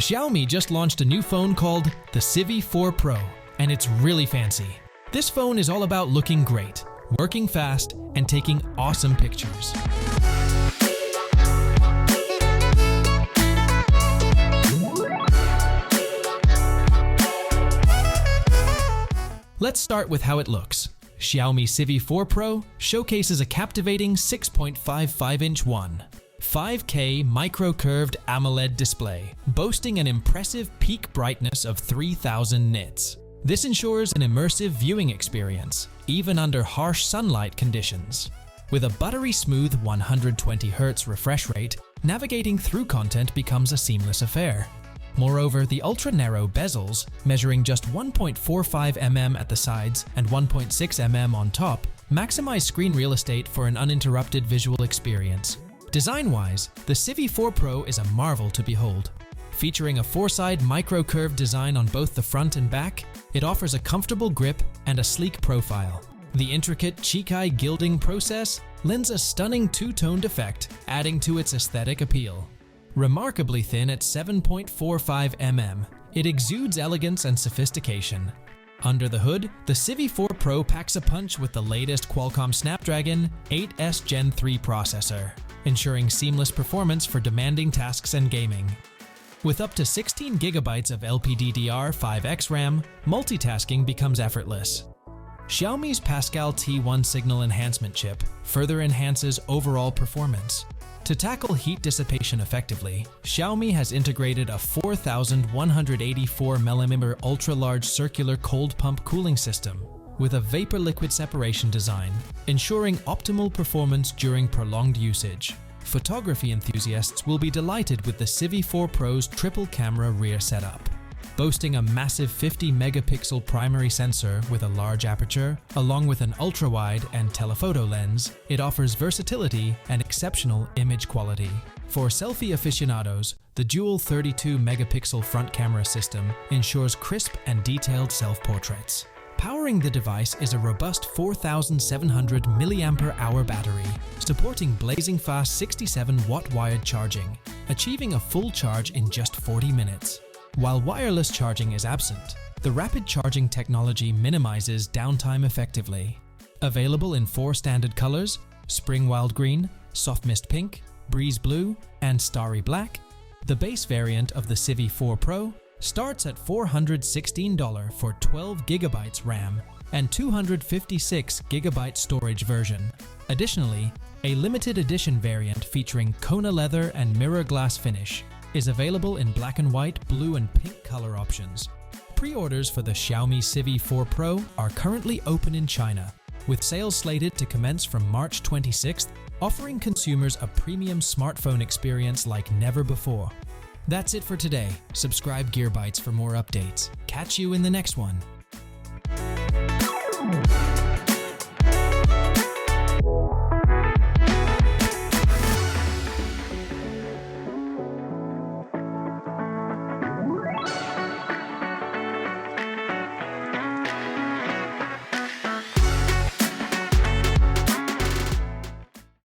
Xiaomi just launched a new phone called the Civi 4 Pro, and it's really fancy. This phone is all about looking great, working fast, and taking awesome pictures. Let's start with how it looks. Xiaomi Civi 4 Pro showcases a captivating 6.55-inch 5K micro-curved AMOLED display, boasting an impressive peak brightness of 3000 nits. This ensures an immersive viewing experience, even under harsh sunlight conditions. With a buttery-smooth 120Hz refresh rate, navigating through content becomes a seamless affair. Moreover, the ultra-narrow bezels, measuring just 1.45 mm at the sides and 1.6 mm on top, maximize screen real estate for an uninterrupted visual experience. Design-wise, the Civi 4 Pro is a marvel to behold. Featuring a four-side micro-curved design on both the front and back, it offers a comfortable grip and a sleek profile. The intricate Chikai gilding process lends a stunning two-toned effect, adding to its aesthetic appeal. Remarkably thin at 7.45 mm, it exudes elegance and sophistication. Under the hood, the Civi 4 Pro packs a punch with the latest Qualcomm Snapdragon 8S Gen 3 processor, ensuring seamless performance for demanding tasks and gaming. With up to 16 GB of LPDDR5X RAM, multitasking becomes effortless. Xiaomi's Pascal T1 signal enhancement chip further enhances overall performance. To tackle heat dissipation effectively, Xiaomi has integrated a 4184mm ultra-large circular cold pump cooling system with a vapor-liquid separation design, ensuring optimal performance during prolonged usage. Photography enthusiasts will be delighted with the Civi 4 Pro's triple-camera rear setup. Boasting a massive 50-megapixel primary sensor with a large aperture, along with an ultra-wide and telephoto lens, it offers versatility and exceptional image quality. For selfie aficionados, the dual 32-megapixel front camera system ensures crisp and detailed self-portraits. Powering the device is a robust 4,700 mAh battery, supporting blazing fast 67-watt wired charging, achieving a full charge in just 40 minutes. While wireless charging is absent, the rapid charging technology minimizes downtime effectively. Available in 4 standard colors: Spring Wild Green, Soft Mist Pink, Breeze Blue, and Starry Black, the base variant of the Civi 4 Pro starts at $416 for 12 GB RAM and 256 GB storage version. Additionally, a limited edition variant featuring Kona leather and mirror glass finish is available in black and white, blue and pink color options. Pre-orders for the Xiaomi Civi 4 Pro are currently open in China, with sales slated to commence from March 26th, offering consumers a premium smartphone experience like never before. That's it for today. Subscribe Bytes for more updates. Catch you in the next one.